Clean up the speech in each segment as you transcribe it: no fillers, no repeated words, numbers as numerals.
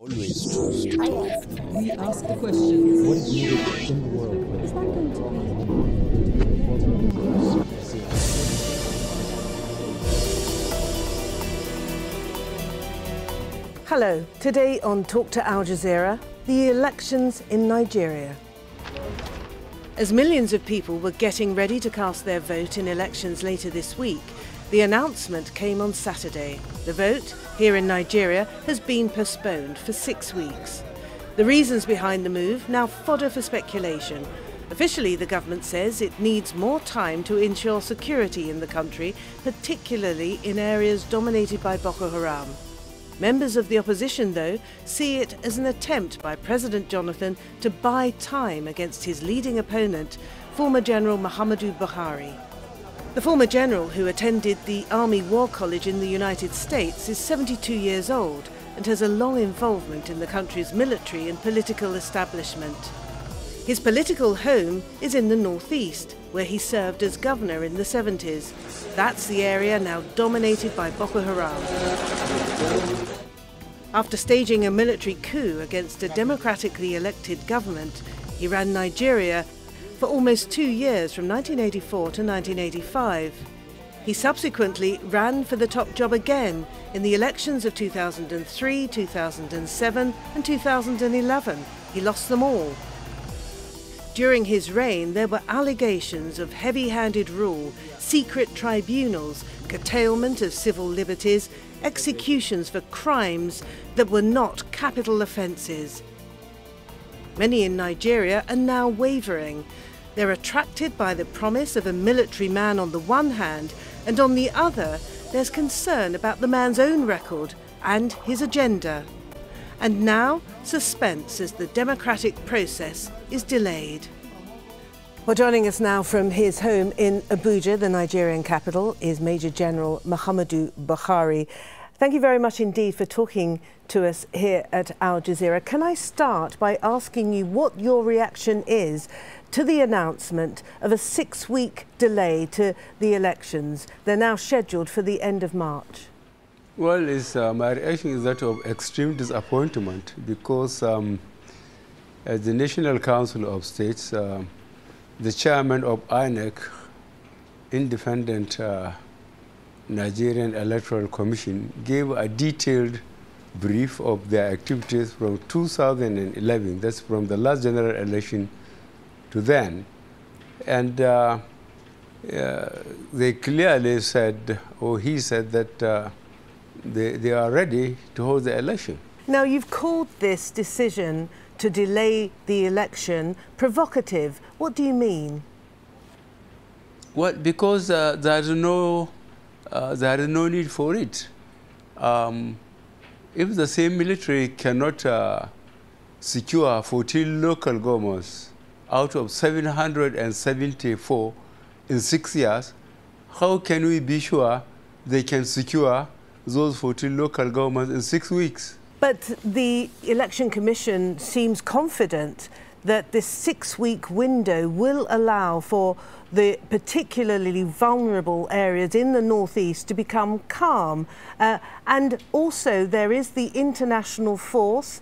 Always trust. We ask the questions. What is needed in the world? Hello, today on Talk to Al Jazeera, the elections in Nigeria. As millions of people were getting ready to cast their vote in elections later this week, the announcement came on Saturday. The vote, here in Nigeria, has been postponed for 6 weeks. The reasons behind the move now fodder for speculation. Officially, the government says it needs more time to ensure security in the country, particularly in areas dominated by Boko Haram. Members of the opposition, though, see it as an attempt by President Jonathan to buy time against his leading opponent, former General Muhammadu Buhari. The former general, who attended the Army War College in the United States, is 72 years old and has a long involvement in the country's military and political establishment. His political home is in the northeast, where he served as governor in the 70s. That's the area now dominated by Boko Haram. After staging a military coup against a democratically elected government, he ran Nigeria for almost 2 years, from 1984 to 1985. He subsequently ran for the top job again in the elections of 2003, 2007 and 2011. He lost them all. During his reign, there were allegations of heavy-handed rule, secret tribunals, curtailment of civil liberties, executions for crimes that were not capital offences. Many in Nigeria are now wavering. They're attracted by the promise of a military man on the one hand, and on the other, there's concern about the man's own record and his agenda. And now, suspense as the democratic process is delayed. Well, joining us now from his home in Abuja, the Nigerian capital, is Major General Muhammadu Buhari. Thank you very much indeed for talking to us here at Al Jazeera. Can I start by asking you what your reaction is to the announcement of a 6-week delay to the elections? They're now scheduled for the end of March. Well, my reaction is that of extreme disappointment, because as the National Council of States, the chairman of INEC, Independent Nigerian Electoral Commission, gave a detailed brief of their activities from 2011, that's from the last general election to then. And they clearly said, or he said, that they are ready to hold the election. Now, you've called this decision to delay the election provocative. What do you mean? Well, because there is no need for it. If the same military cannot secure 14 local governments out of 774 in 6 years, how can we be sure they can secure those 14 local governments in 6 weeks? But the Election Commission seems confident that this 6-week window will allow for the particularly vulnerable areas in the northeast to become calm. And also there is the international force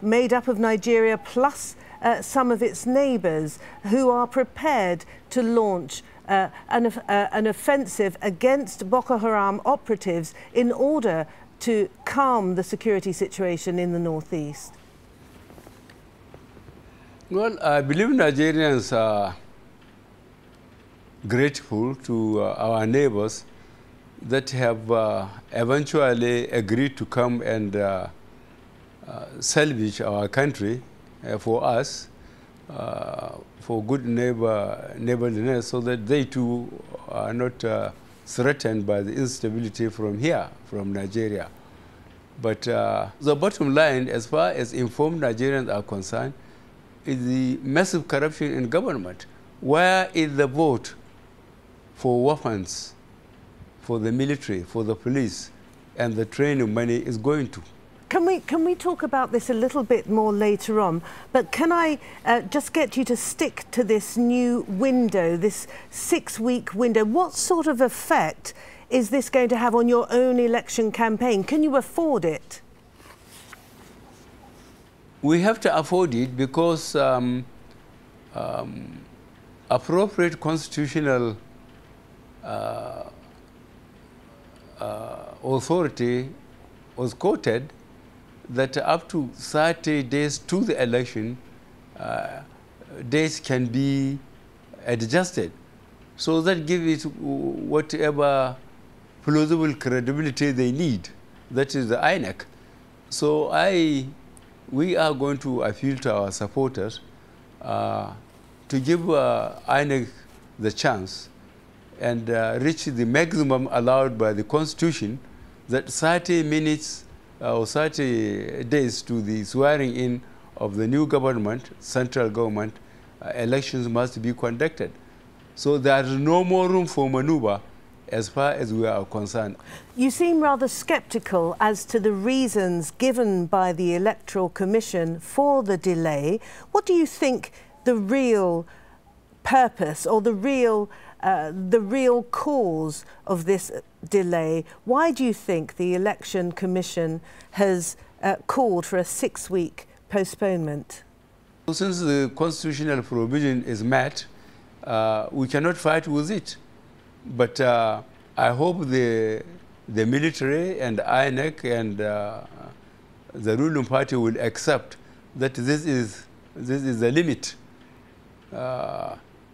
made up of Nigeria plus some of its neighbours who are prepared to launch an offensive against Boko Haram operatives in order to calm the security situation in the northeast. Well, I believe Nigerians are grateful to our neighbors that have eventually agreed to come and salvage our country for us, for good neighborliness, so that they too are not threatened by the instability from here, from Nigeria. But the bottom line, as far as informed Nigerians are concerned, is the massive corruption in government. Where is the vote for weapons, for the military, for the police, and the training money is going to? Can we talk about this a little bit more later on? But can I just get you to stick to this new window, this 6-week window? What sort of effect is this going to have on your own election campaign? Can you afford it? We have to afford it because appropriate constitutional authority was quoted that up to 30 days to the election, days can be adjusted. So that gives it whatever plausible credibility they need. That is the INEC. So we are going to appeal to our supporters to give INEC the chance and reach the maximum allowed by the Constitution, that 30 minutes or 30 days to the swearing in of the new government, central government, elections must be conducted. So there is no more room for maneuver as far as we are concerned. You seem rather sceptical as to the reasons given by the Electoral Commission for the delay. What do you think the real purpose or the real cause of this delay? Why do you think the Election Commission has called for a 6-week postponement? Since the constitutional provision is met, we cannot fight with it. But I hope the military and INEC and the ruling party will accept that this is the limit.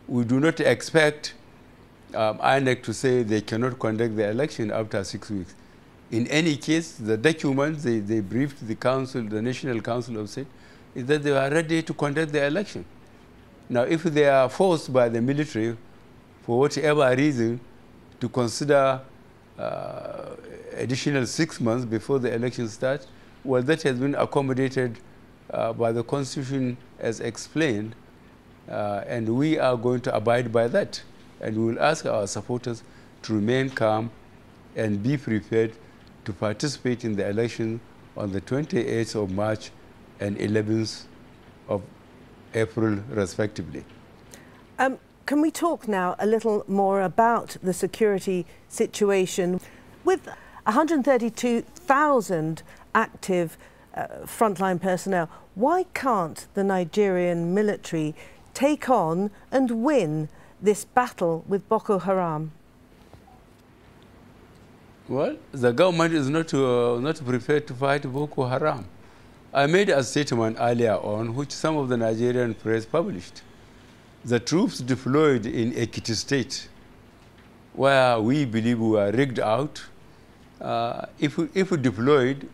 We do not expect INEC to say they cannot conduct the election after 6 weeks. In any case, the document they briefed the council, the National Council of State, is that they are ready to conduct the election. Now, if they are forced by the military, for whatever reason, to consider additional 6 months before the election starts, well, that has been accommodated by the Constitution as explained, and we are going to abide by that. And we will ask our supporters to remain calm and be prepared to participate in the election on the 28th of March and 11th of April, respectively. Can we talk now a little more about the security situation? With 132,000 active frontline personnel, why can't the Nigerian military take on and win this battle with Boko Haram? Well, the government is not prepared to fight Boko Haram. I made a statement earlier on, which some of the Nigerian press published. The troops deployed in Ekiti State, where we believe we are rigged out, if we deployed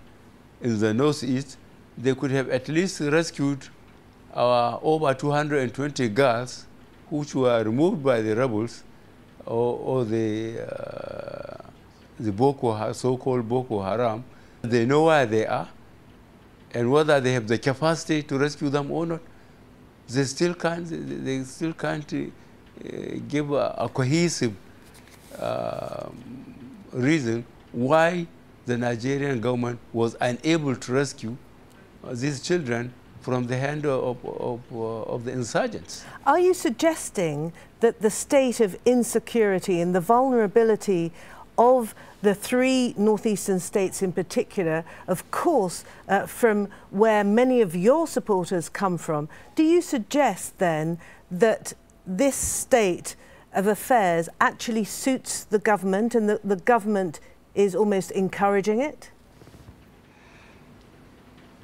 in the northeast, they could have at least rescued our over 220 girls which were removed by the rebels or the so-called Boko Haram. They know where they are and whether they have the capacity to rescue them or not. They still can't give a cohesive reason why the Nigerian government was unable to rescue these children from the hand of the insurgents. Are you suggesting that the state of insecurity and the vulnerability of the 3 northeastern states in particular, of course, from where many of your supporters come from, do you suggest then that this state of affairs actually suits the government and that the government is almost encouraging it?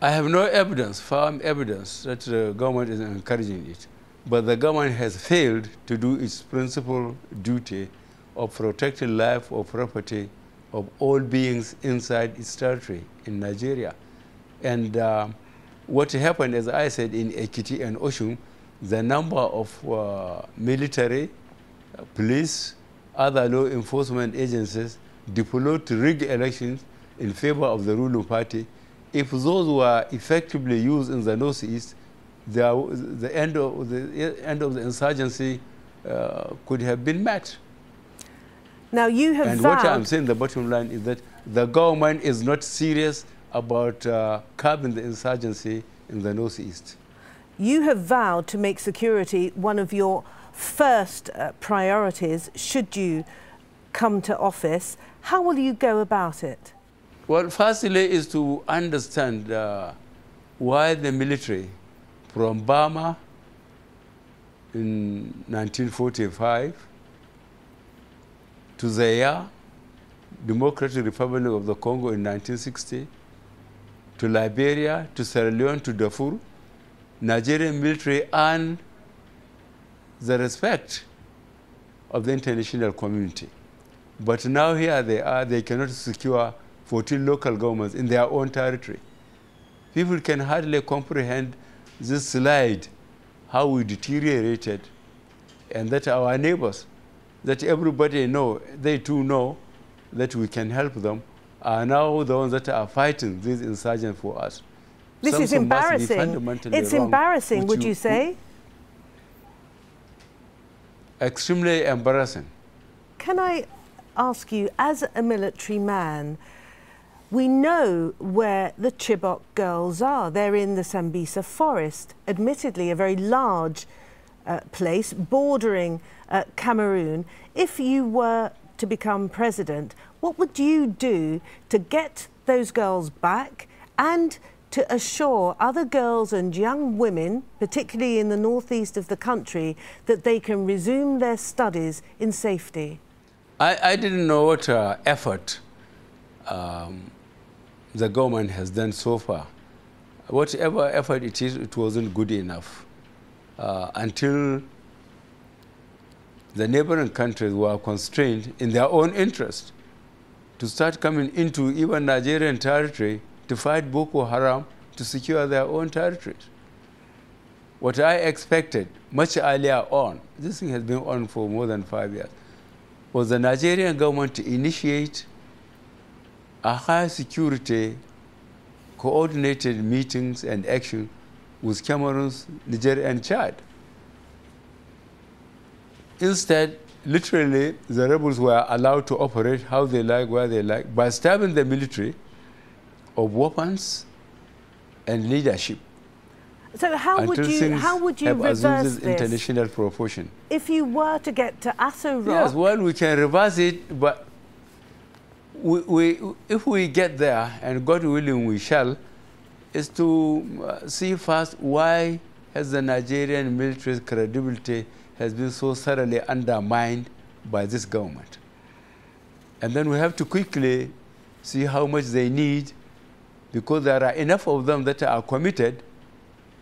I have no evidence, firm evidence, that the government is encouraging it. But the government has failed to do its principal duty of protecting life or property of all beings inside its territory in Nigeria. And what happened, as I said, in Ekiti and Oshun, the number of military, police, other law enforcement agencies deployed to rig elections in favor of the ruling party, if those were effectively used in the northeast, the end of the insurgency could have been met. Now you have and what I'm saying, the bottom line is that the government is not serious about curbing the insurgency in the northeast. You have vowed to make security one of your first priorities should you come to office. How will you go about it? Well, firstly is to understand why the military from Burma in 1945 to Zaire, Democratic Republic of the Congo in 1960, to Liberia, to Sierra Leone, to Darfur, Nigerian military earned the respect of the international community. But now here they are, they cannot secure 14 local governments in their own territory. People can hardly comprehend this slide, how we deteriorated, and that our neighbors, that everybody know, they too know that we can help them, are now the ones that are fighting these insurgents for us. This is embarrassing. It's embarrassing, would you say? Extremely embarrassing. Can I ask you, as a military man, we know where the Chibok girls are. They're in the Sambisa forest, admittedly a very large place bordering Cameroon. If you were to become president, what would you do to get those girls back and to assure other girls and young women, particularly in the northeast of the country, that they can resume their studies in safety? I didn't know what effort the government has done so far. Whatever effort it is, it wasn't good enough until the neighboring countries were constrained in their own interest to start coming into even Nigerian territory to fight Boko Haram to secure their own territories. What I expected much earlier on, this thing has been on for more than 5 years, was the Nigerian government to initiate a high security coordinated meetings and action with Cameroon, Niger, and Chad. Instead, literally, the rebels were allowed to operate how they like, where they like, by starving the military of weapons and leadership. So how would you reverse this international proportion? If you were to get to Aso Rock? Yes, well, we can reverse it, but if we get there, and God willing we shall, is to see first why has the Nigerian military's credibility has been so thoroughly undermined by this government. And then we have to quickly see how much they need, because there are enough of them that are committed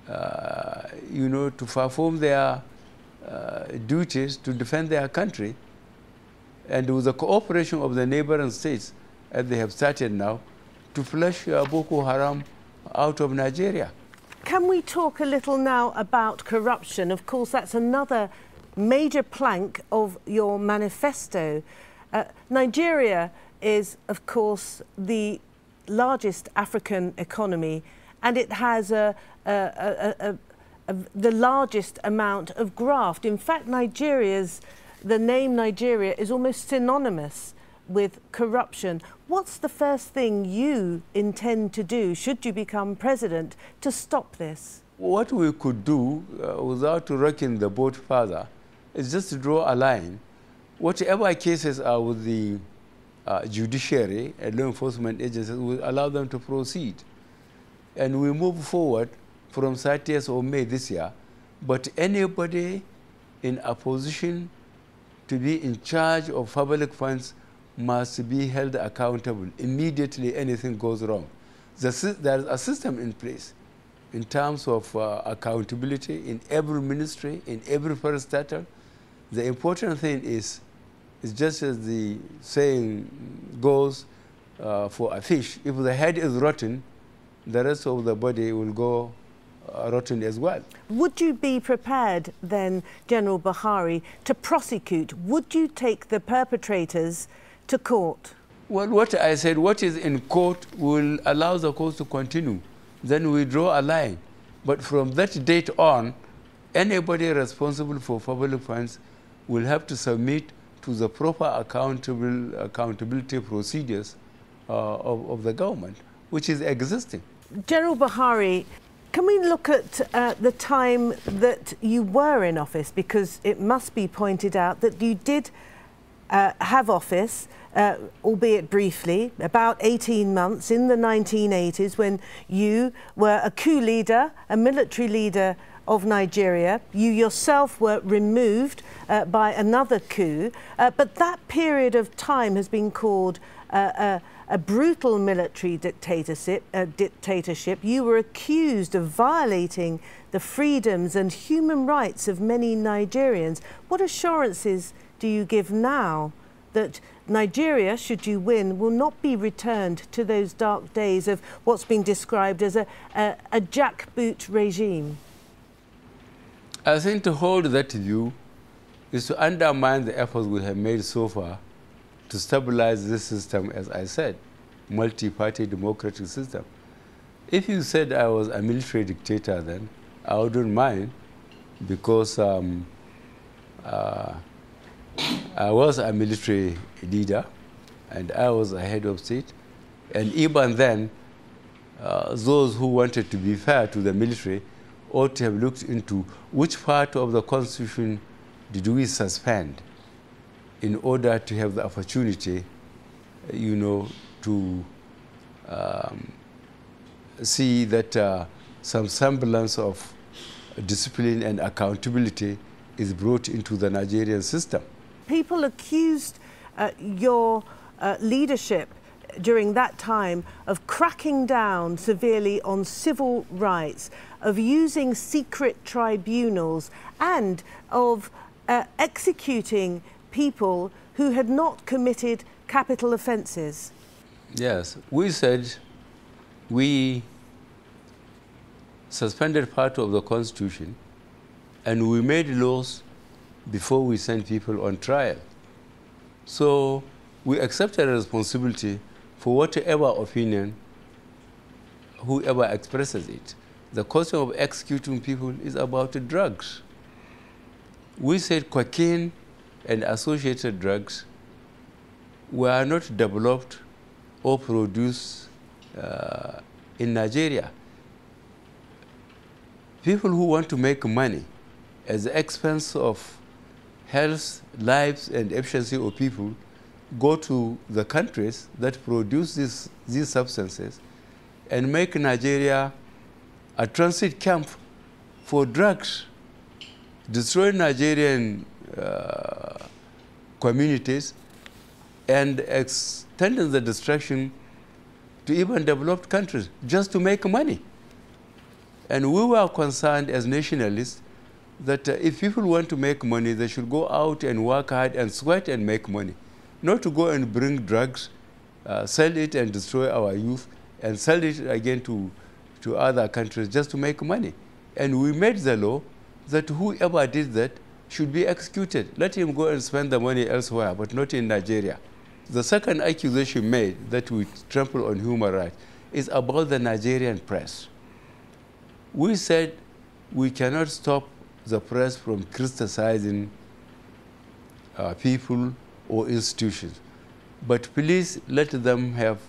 to perform their duties to defend their country, and with the cooperation of the neighboring states, as they have started now, to flush Boko Haram out of Nigeria. Can we talk a little now about corruption? Of course, that's another major plank of your manifesto. Nigeria is, of course, the largest African economy, and it has the largest amount of graft. In fact, the name Nigeria is almost synonymous with corruption. What's the first thing you intend to do, should you become president, to stop this? What we could do, without rocking the boat further, is just to draw a line. Whatever cases are with the judiciary and law enforcement agencies, will allow them to proceed. And we move forward from 30th of May this year. But anybody in a position to be in charge of public funds must be held accountable immediately anything goes wrong. There is a system in place in terms of accountability in every ministry, in every parastatal. The important thing is just as the saying goes for a fish, if the head is rotten, the rest of the body will go rotten as well. Would you be prepared then, General Buhari, to prosecute? Would you take the perpetrators to court? Well, what I said, what is in court will allow the court to continue. Then we draw a line. But from that date on, anybody responsible for public funds will have to submit to the proper accountability procedures of the government, which is existing. General Buhari, can we look at the time that you were in office? Because it must be pointed out that you did have office albeit briefly, about 18 months in the 1980s when you were a coup leader, a military leader of Nigeria. You yourself were removed by another coup, but that period of time has been called a brutal military dictatorship. You were accused of violating the freedoms and human rights of many Nigerians. What assurances do you give now that Nigeria, should you win, will not be returned to those dark days of what's been described as a jackboot regime? I think to hold that view is to undermine the efforts we have made so far to stabilize this system, as I said, multi-party democratic system. If you said I was a military dictator then, I wouldn't mind, because I was a military leader and I was a head of state. And even then, those who wanted to be fair to the military ought to have looked into which part of the Constitution did we suspend in order to have the opportunity, to see that some semblance of discipline and accountability is brought into the Nigerian system. People accused your leadership during that time of cracking down severely on civil rights, of using secret tribunals, and of executing people who had not committed capital offences. Yes, we said we suspended part of the Constitution and we made laws before we sent people on trial. So we accepted a responsibility for whatever opinion whoever expresses it. The question of executing people is about the drugs. We said cocaine and associated drugs were not developed or produced in Nigeria. People who want to make money at the expense of health, lives, and efficiency of people go to the countries that produce these substances and make Nigeria a transit camp for drugs, destroy Nigerian communities and extending the destruction to even developed countries just to make money. And we were concerned as nationalists that if people want to make money, they should go out and work hard and sweat and make money, not to go and bring drugs, sell it and destroy our youth, and sell it again to other countries just to make money. And we made the law that whoever did that should be executed. Let him go and spend the money elsewhere, but not in Nigeria. The second accusation made that we trample on human rights is about the Nigerian press. We said we cannot stop the press from criticizing people or institutions, but please let them have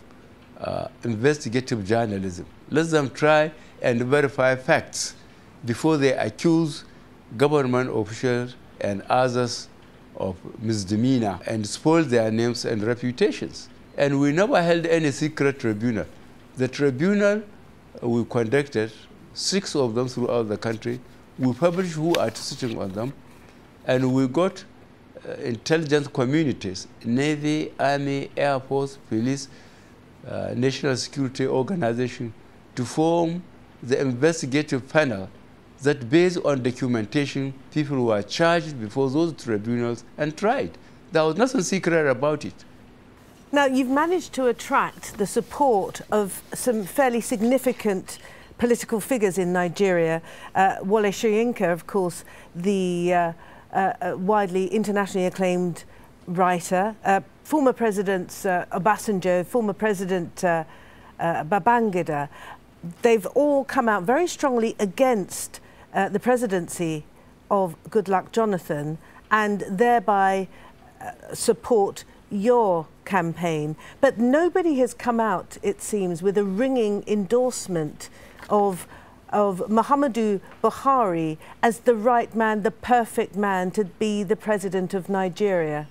investigative journalism. Let them try and verify facts before they accuse government officials and others of misdemeanor and spoil their names and reputations. And we never held any secret tribunal. The tribunal we conducted, 6 of them throughout the country, we published who are sitting on them, and we got intelligence communities, Navy, Army, Air Force, Police, National Security Organization, to form the investigative panel that, based on documentation, people were charged before those tribunals and tried. There was nothing secret about it. Now, you've managed to attract the support of some fairly significant political figures in Nigeria. Wole Soyinka, of course, the widely internationally acclaimed writer, former President Obasanjo, former President Babangida. They've all come out very strongly against the presidency of Goodluck Jonathan and thereby support your campaign. But nobody has come out, it seems, with a ringing endorsement of Muhammadu Buhari as the right man, the perfect man to be the president of Nigeria.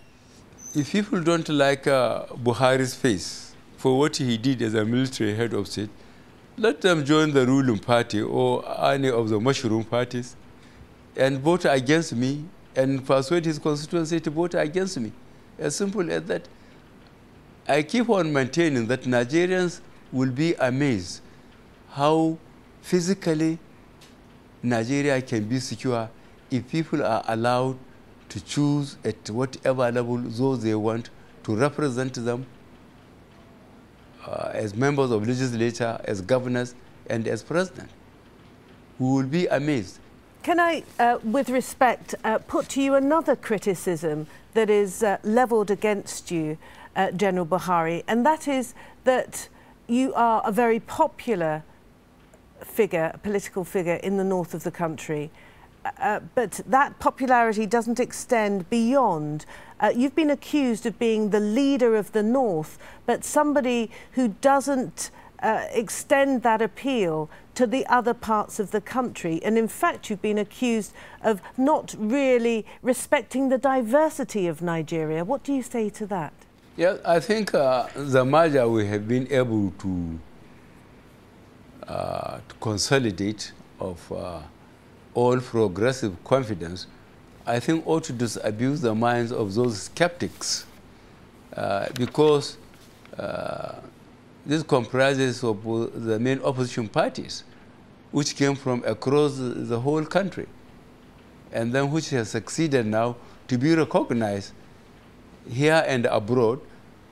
if people don't like Buhari's face for what he did as a military head of state, let them join the ruling party or any of the mushroom parties and vote against me and persuade his constituency to vote against me. As simple as that. I keep on maintaining that Nigerians will be amazed how physically Nigeria can be secure if people are allowed to choose at whatever level those they want to represent them as members of legislature, as governors, and as president. We will be amazed. Can I, with respect, put to you another criticism that is levelled against you, General Buhari, and that is that you are a very popular figure, a political figure in the north of the country. But that popularity doesn't extend beyond. You've been accused of being the leader of the North, but somebody who doesn't extend that appeal to the other parts of the country. And in fact, you've been accused of not really respecting the diversity of Nigeria. What do you say to that? Yeah, I think the merger we have been able to consolidate of all progressive confidence, I think ought to disabuse the minds of those skeptics because this comprises of the main opposition parties which came from across the whole country and then which has succeeded now to be recognized here and abroad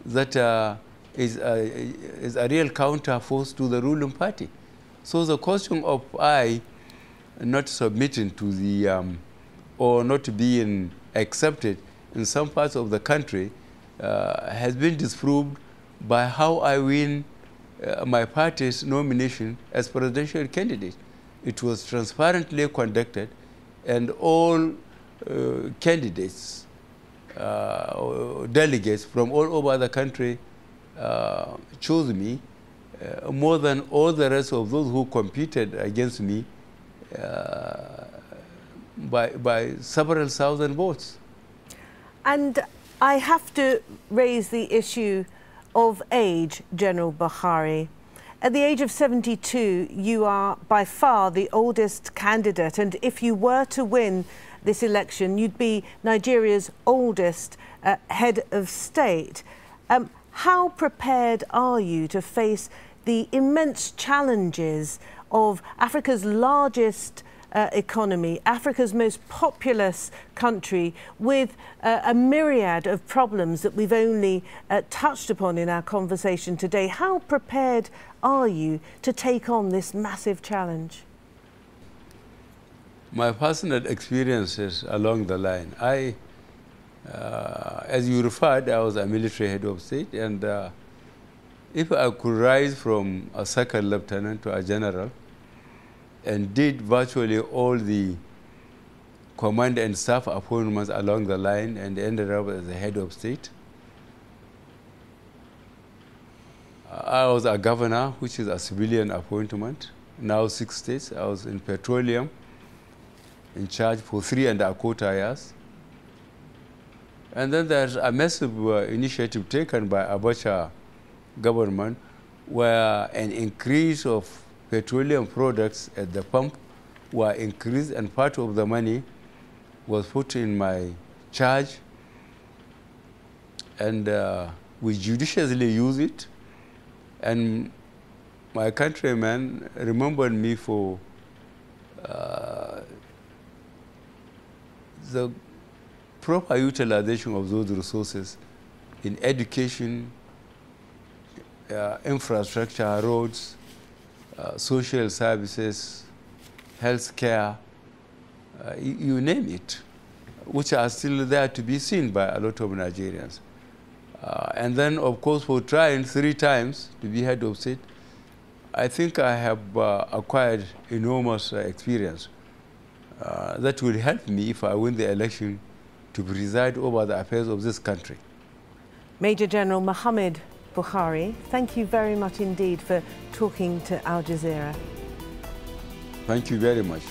that is a real counterforce to the ruling party. So the question of not submitting to the, or not being accepted in some parts of the country has been disproved by how I win my party's nomination as presidential candidate. It was transparently conducted and all candidates, delegates from all over the country chose me more than all the rest of those who competed against me by several thousand votes. And I have to raise the issue of age, General Buhari. At the age of 72, you are by far the oldest candidate, and if you were to win this election, you'd be Nigeria's oldest head of state. How prepared are you to face the immense challenges of Africa's largest economy, Africa's most populous country, with a myriad of problems that we've only touched upon in our conversation today? How prepared are you to take on this massive challenge? My personal experiences along the line, as you referred, I was a military head of state, and if I could rise from a second lieutenant to a general and did virtually all the command and staff appointments along the line and ended up as the head of state. I was a governor, which is a civilian appointment, now 6 states. I was in petroleum, in charge for 3¼ years. And then there's a massive initiative taken by Abacha government where an increase of petroleum products at the pump were increased, and part of the money was put in my charge, and we judiciously use it. And my countrymen remembered me for the proper utilization of those resources in education, infrastructure, roads, social services, health care, you name it, which are still there to be seen by a lot of Nigerians. And then, of course, for trying 3 times to be head of state, I think I have acquired enormous experience that will help me, if I win the election, to preside over the affairs of this country. Major General Muhammadu Buhari, thank you very much indeed for talking to Al Jazeera. Thank you very much.